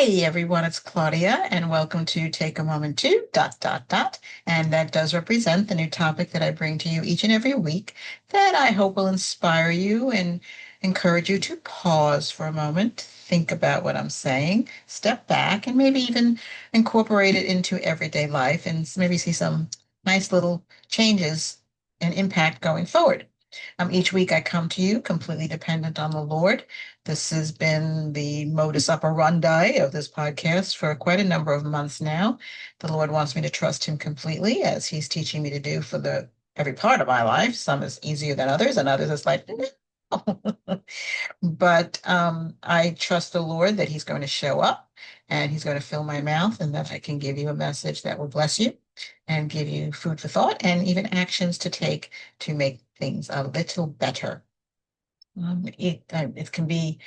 Hey everyone, it's Claudia, and welcome to Take a Moment to dot dot dot. And that does represent the new topic that I bring to you each and every week that I hope will inspire you and encourage you to pause for a moment, think about what I'm saying, step back, and maybe even incorporate it into everyday life and maybe see some nice little changes and impact going forward. Each week I come to you completely dependent on the Lord. This has been the modus operandi of this podcast for quite a number of months now. The Lord wants me to trust Him completely, as He's teaching me to do for the every part of my life. Some is easier than others, and others is like, no. But I trust the Lord that He's going to show up and He's going to fill my mouth, and that I can give you a message that will bless you and give you food for thought and even actions to take to make things a little better. It can be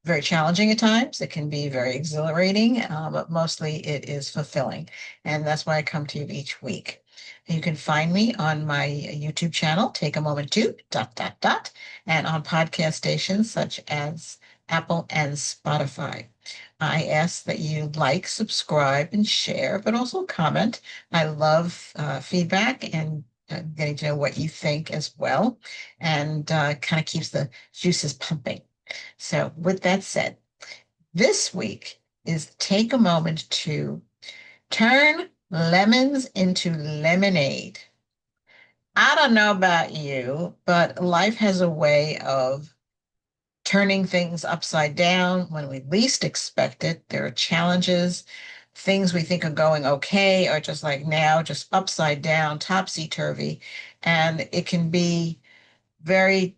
very challenging at times. It can be very exhilarating, but mostly it is fulfilling. And that's why I come to you each week. You can find me on my YouTube channel, Take a Moment to dot dot dot, and on podcast stations such as Apple and Spotify. I ask that you like, subscribe, and share, but also comment. I love feedback and getting to know what you think as well, and kind of keeps the juices pumping. So, with that said, this week is take a moment to turn lemons into lemonade. I don't know about you, but life has a way of turning things upside down when we least expect it. There are challenges, things we think are going okay are just like now, just upside down, topsy-turvy. And it can be very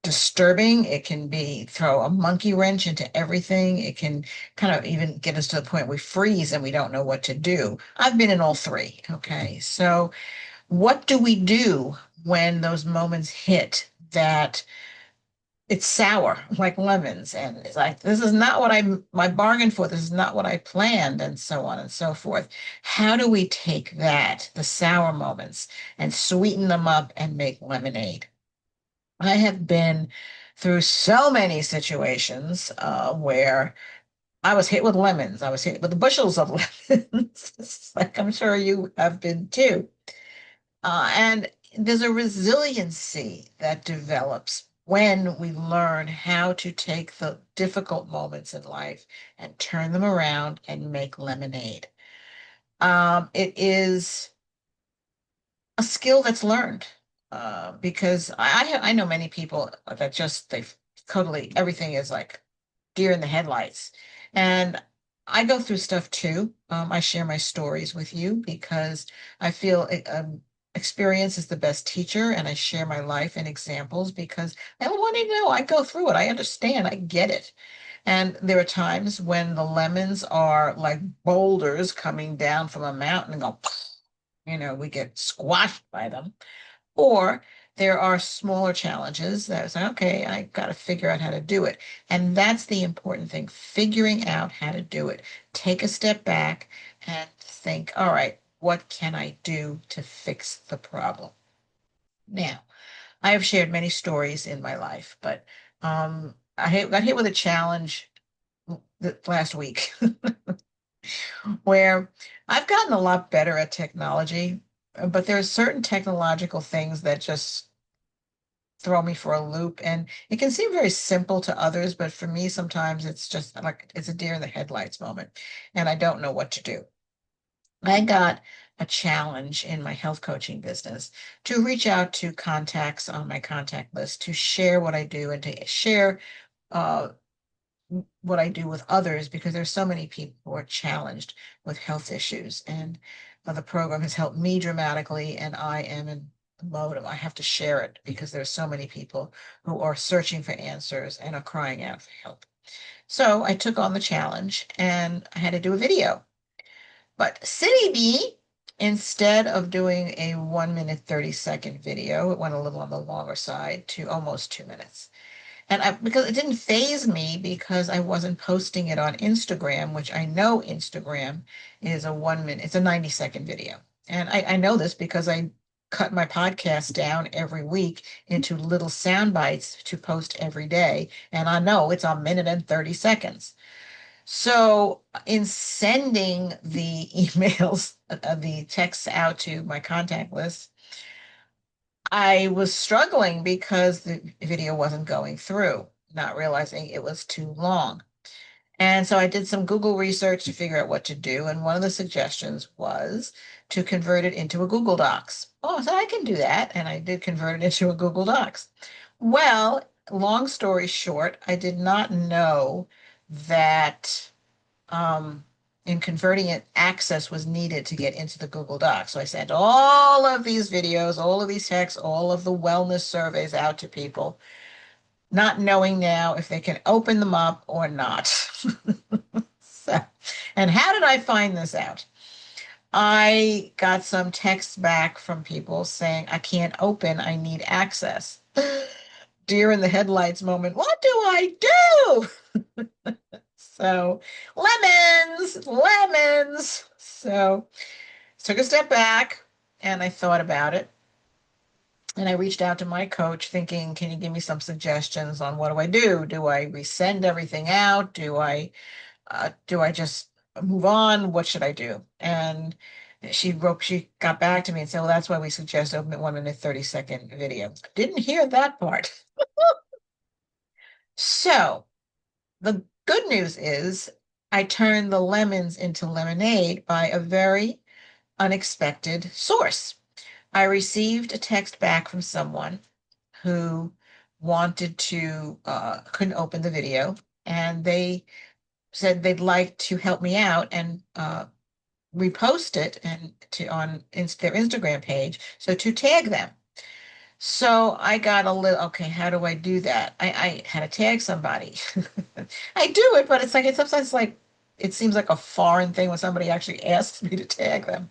disturbing. It can be throw a monkey wrench into everything. It can kind of even get us to the point we freeze and we don't know what to do. I've been in all three. Okay. So what do we do when those moments hit that it's sour like lemons and it's like this is not what I bargained for, this is not what I planned, and so on and so forth? How do we take that, the sour moments, and sweeten them up and make lemonade? I have been through so many situations where I was hit with lemons. I was hit with bushels of lemons, like I'm sure you have been too. And there's a resiliency that develops when we learn how to take the difficult moments in life and turn them around and make lemonade. It is a skill that's learned because I know many people that just they totally everything is like deer in the headlights, and I go through stuff too. I share my stories with you because I feel experience is the best teacher, and I share my life and examples because I want to know. I go through it. I understand. I get it. And there are times when the lemons are like boulders coming down from a mountain and go, we get squashed by them. Or there are smaller challenges that say, okay, I got to figure out how to do it. And that's the important thing, figuring out how to do it. Take a step back and think, all right, what can I do to fix the problem? Now, I have shared many stories in my life, but got hit with a challenge last week where I've gotten a lot better at technology, but there are certain technological things that just throw me for a loop. And it can seem very simple to others, but for me, sometimes it's just like it's a deer in the headlights moment, and I don't know what to do. I got a challenge in my health coaching business to reach out to contacts on my contact list to share what I do and to share uh, what I do with others because there's so many people who are challenged with health issues. And the program has helped me dramatically, and I am in the mode of I have to share it because there's so many people who are searching for answers and are crying out for help. So I took on the challenge and I had to do a video. But City B, instead of doing a 1 minute, 30-second video, it went a little on the longer side to almost 2 minutes. And because it didn't phase me because I wasn't posting it on Instagram, which I know Instagram is a 1 minute, it's a 90-second video. And I know this because I cut my podcast down every week into little sound bites to post every day. And I know it's a minute and 30 seconds. So in sending the emails, the texts out to my contact list, I was struggling because the video wasn't going through, not realizing it was too long. And so I did some Google research to figure out what to do. And one of the suggestions was to convert it into a Google Docs. Oh, so I can do that. And I did convert it into a Google Docs. Well, long story short, I did not know that in converting it, access was needed to get into the Google Docs. So I sent all of these videos, all of these texts, all of the wellness surveys out to people, not knowing now if they can open them up or not. So, and how did I find this out? I got some texts back from people saying, I can't open, I need access. Deer in the headlights moment. What do I do? So, lemons, lemons. So, took a step back and I thought about it. And I reached out to my coach thinking, can you give me some suggestions on what do I do? Do I resend everything out? Do I just move on? What should I do? And she got back to me and said, well, that's why we suggest a 1 minute, 30-second video. Didn't hear that part. So the good news is I turned the lemons into lemonade by a very unexpected source. I received a text back from someone who wanted to, couldn't open the video, and they said they'd like to help me out and repost it and on their Instagram page, so to tag them. So I got a little, okay, how do I do that? I had to tag somebody. I do it, but it's sometimes like it seems like a foreign thing when somebody actually asks me to tag them.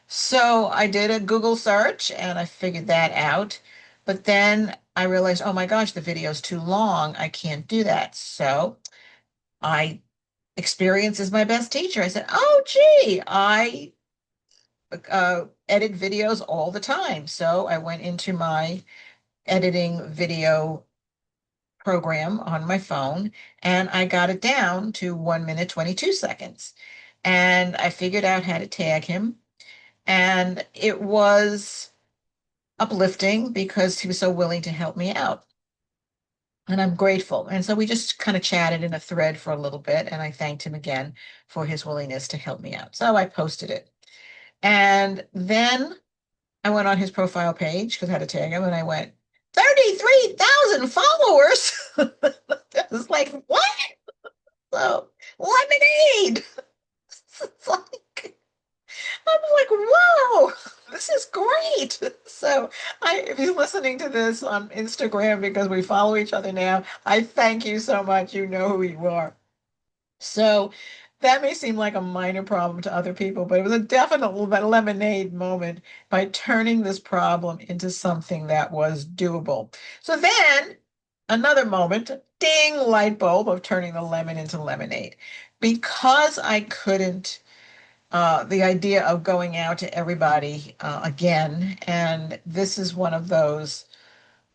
So I did a Google search and I figured that out. But then I realized, oh my gosh, the video is too long. I can't do that. So I experience is my best teacher. I said, oh, gee, I edit videos all the time. So I went into my editing video program on my phone and I got it down to 1 minute, 22 seconds. And I figured out how to tag him. And it was uplifting because he was so willing to help me out. And I'm grateful. And so we just kind of chatted in a thread for a little bit, and I thanked him again for his willingness to help me out. So I posted it. And then I went on his profile page because I had to tag him, and I went, 33,000 followers. It was like, what? So, lemonade. It's like, I'm like, whoa, this is great. So if you're listening to this on Instagram because we follow each other now, I thank you so much. You know who you are. So that may seem like a minor problem to other people, but it was a definite lemonade moment by turning this problem into something that was doable. So then another moment, ding, light bulb of turning the lemon into lemonade. Because I couldn't the idea of going out to everybody again. And this is one of those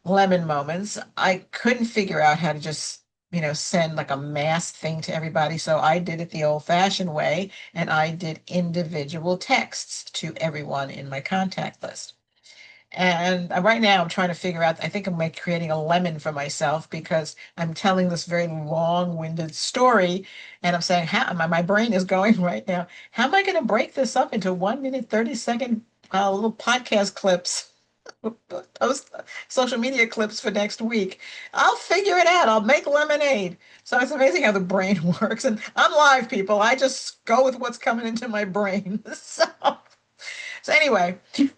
lemon moments. I couldn't figure out how to just, send like a mass thing to everybody. So I did it the old-fashioned way, and I did individual texts to everyone in my contact list. And right now I'm trying to figure out, I think I'm like creating a lemon for myself because I'm telling this very long-winded story and I'm saying, how my brain is going right now. How am I going to break this up into 1 minute, 30-second little podcast clips, post social media clips for next week? I'll figure it out. I'll make lemonade. So it's amazing how the brain works. And I'm live, people. I just go with what's coming into my brain. So anyway,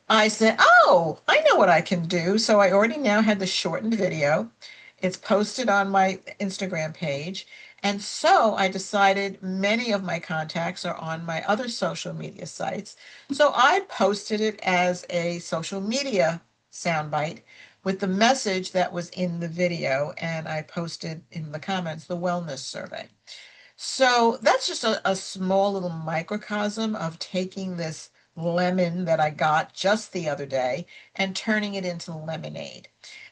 I said, oh, I know what I can do. So I already now had the shortened video. It's posted on my Instagram page. And so I decided many of my contacts are on my other social media sites. So I posted it as a social media soundbite with the message that was in the video. And I posted in the comments the wellness survey. So that's just a small little microcosm of taking this lemon that I got just the other day and turning it into lemonade.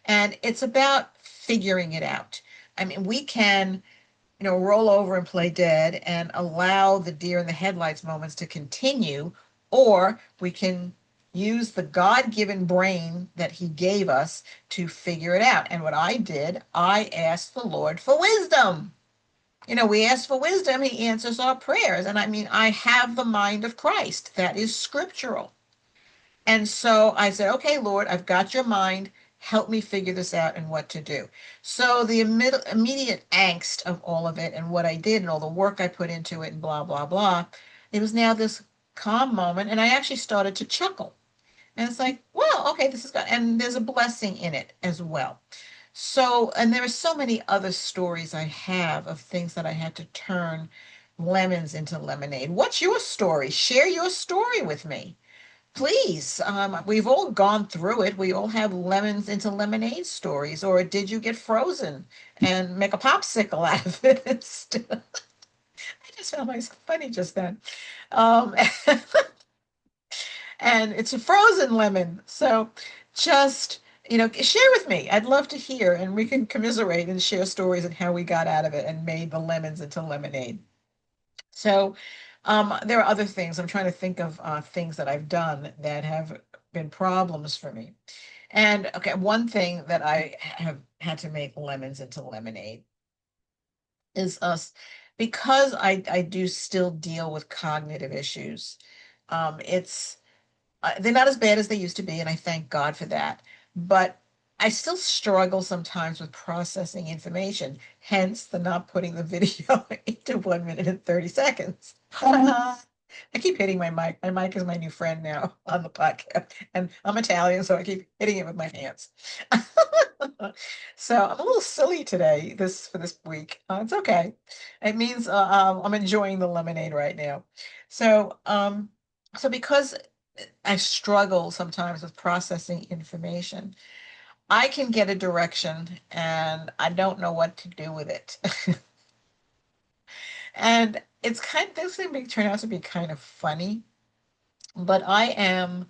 And it's about figuring it out. I mean, we can roll over and play dead and allow the deer in the headlights moments to continue, or we can use the God-given brain that he gave us to figure it out. And what I did, I asked the Lord for wisdom. We ask for wisdom, he answers our prayers. And I mean, I have the mind of Christ. That is scriptural. And so I said, okay, Lord, I've got your mind. Help me figure this out and what to do. So the immediate angst of all of it and what I did and all the work I put into it and blah, blah, blah, it was now this calm moment. And I actually started to chuckle. And it's like, well, okay, this is good. And there's a blessing in it as well. So, and there are so many other stories I have of things that I had to turn lemons into lemonade. What's your story? Share your story with me. Please, we've all gone through it. We all have lemons into lemonade stories. Or did you get frozen and make a popsicle out of it? I just found myself funny just then. Um, and it's a frozen lemon. So just, share with me. I'd love to hear, and we can commiserate and share stories and how we got out of it and made the lemons into lemonade. So there are other things. I'm trying to think of things that I've done that have been problems for me. And okay, one thing that I have had to make lemons into lemonade is us because I do still deal with cognitive issues. It's they're not as bad as they used to be, and I thank God for that. But I still struggle sometimes with processing information, hence the not putting the video into 1 minute and 30 seconds. I keep hitting my mic. My mic is my new friend now on the podcast. And I'm Italian, so I keep hitting it with my hands. So I'm a little silly today for this week. It's okay. It means I'm enjoying the lemonade right now. So so because I struggle sometimes with processing information, I can get a direction and I don't know what to do with it. And it's this thing may turn out to be kind of funny, but I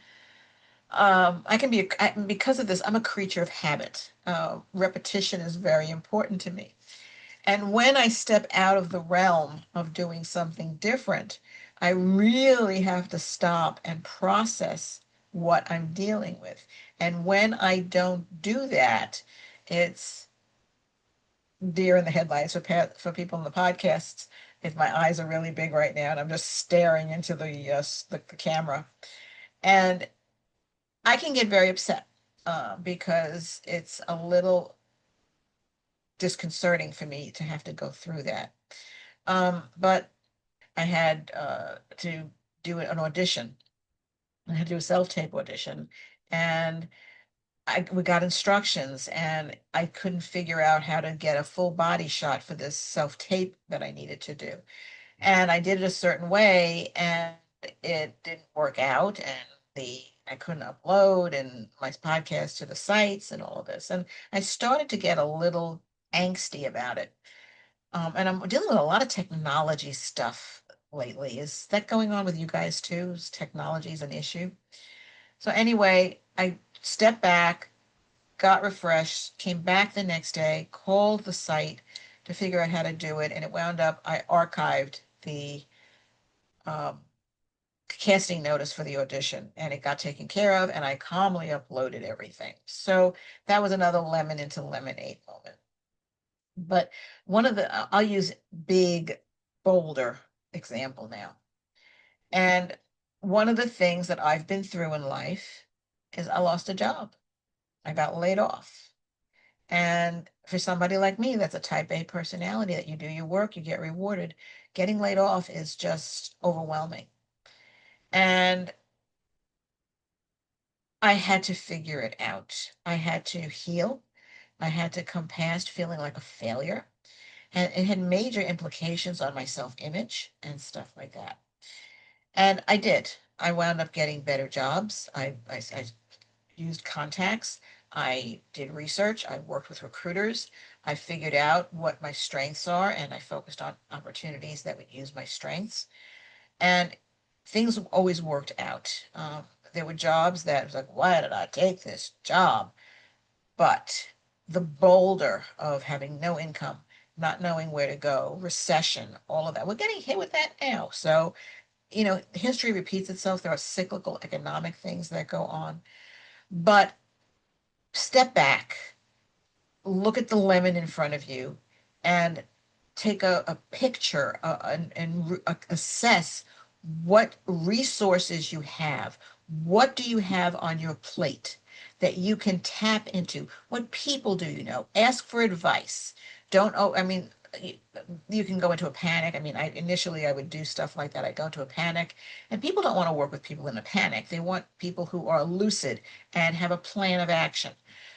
can be, because of this, I'm a creature of habit. Repetition is very important to me. And when I step out of the realm of doing something different, I really have to stop and process what I'm dealing with. And when I don't do that, it's deer in the headlights for people in the podcasts. If my eyes are really big right now and I'm just staring into the camera, and I can get very upset because it's a little disconcerting for me to have to go through that. But I had to do an audition. I had to do a self-tape audition, and we got instructions, and I couldn't figure out how to get a full body shot for this self-tape that I needed to do. And I did it a certain way, and it didn't work out, and the I couldn't upload and my podcast to the sites and all of this. And I started to get a little angsty about it. And I'm dealing with a lot of technology stuff lately. Is that going on with you guys too? Is technology is an issue? So anyway, I stepped back, got refreshed, came back the next day, called the site to figure out how to do it, and it wound up I archived the um, casting notice for the audition, and it got taken care of, and I calmly uploaded everything. So that was another lemon into lemonade moment. But I'll use big boulder example now. And one of the things that I've been through in life is I lost a job. I got laid off. And for somebody like me, that's a type A personality that you do your work, you get rewarded. Getting laid off is just overwhelming. And I had to figure it out. I had to heal. I had to come past feeling like a failure. And it had major implications on my self-image and stuff like that. And I did. I wound up getting better jobs. I used contacts. I did research. I worked with recruiters. I figured out what my strengths are, and I focused on opportunities that would use my strengths. And things always worked out. There were jobs that was like, why did I take this job? But the boulder of having no income, not knowing where to go, recession, all of that. We're getting hit with that now. So, history repeats itself. There are cyclical economic things that go on. But step back, look at the lemon in front of you, and take a picture and assess what resources you have. What do you have on your plate that you can tap into? What people do you know? Ask for advice. Don't, oh, I mean, you can go into a panic. I mean, initially I would do stuff like that. I go into a panic, and people don't want to work with people in a panic. They want people who are lucid and have a plan of action.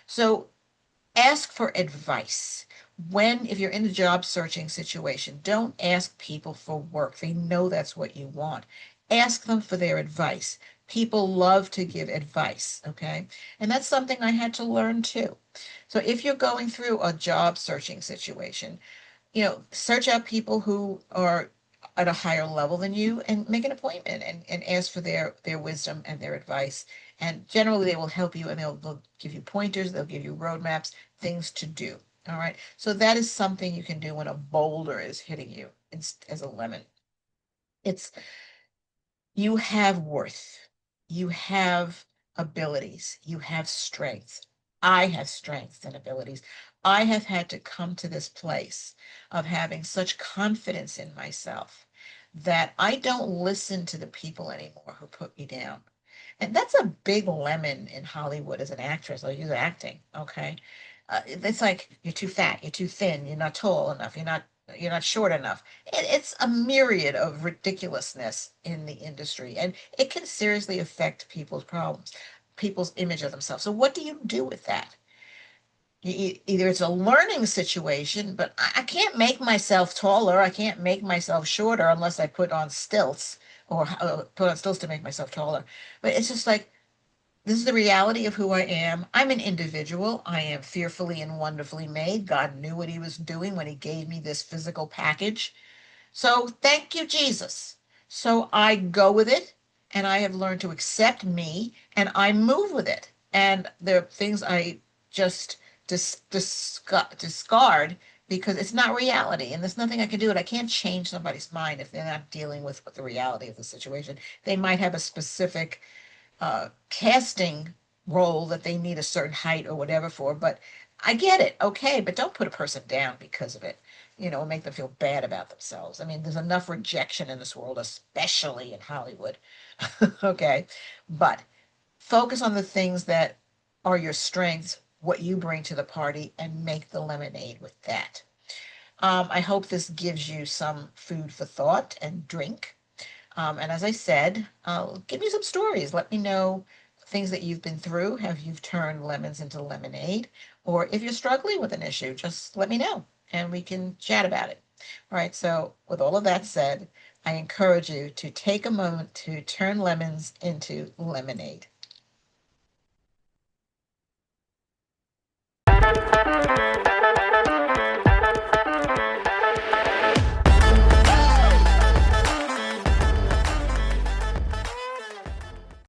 So ask for advice. If you're in a job searching situation, don't ask people for work. They know that's what you want. Ask them for their advice. People love to give advice, okay? And that's something I had to learn too. So if you're going through a job searching situation, search out people who are at a higher level than you and make an appointment and ask for their wisdom and their advice. And generally they will help you and they'll give you pointers, they'll give you roadmaps, things to do. All right. So that is something you can do when a boulder is hitting you as a lemon. It's You have worth. You have abilities. You have strengths. I have strengths and abilities. I have had to come to this place of having such confidence in myself that I don't listen to the people anymore who put me down. And that's a big lemon in Hollywood as an actress. I'll use acting. Okay. It's like you're too fat, you're too thin, you're not tall enough, you're not short enough. It's a myriad of ridiculousness in the industry, and it can seriously affect people's problems, people's image of themselves. So what do you do with that? Either it's a learning situation, but I can't make myself taller. I can't make myself shorter unless I put on stilts or put on stilts to make myself taller. But it's just like, this is the reality of who I am. I'm an individual. I am fearfully and wonderfully made. God knew what he was doing when he gave me this physical package. So thank you, Jesus. So I go with it and I have learned to accept me and I move with it. And there are things I just discard because it's not reality and there's nothing I can do. And I can't change somebody's mind if they're not dealing with the reality of the situation. They might have a specific casting role that they need a certain height or whatever for, but I get it. Okay, but don't put a person down because of it, make them feel bad about themselves. I mean, there's enough rejection in this world, especially in Hollywood. Okay, but focus on the things that are your strengths, what you bring to the party, and make the lemonade with that. I hope this gives you some food for thought and drink. And as I said, give me some stories. Let me know things that you've been through. Have you turned lemons into lemonade? Or if you're struggling with an issue, just let me know and we can chat about it. All right. So, with all of that said, I encourage you to take a moment to turn lemons into lemonade.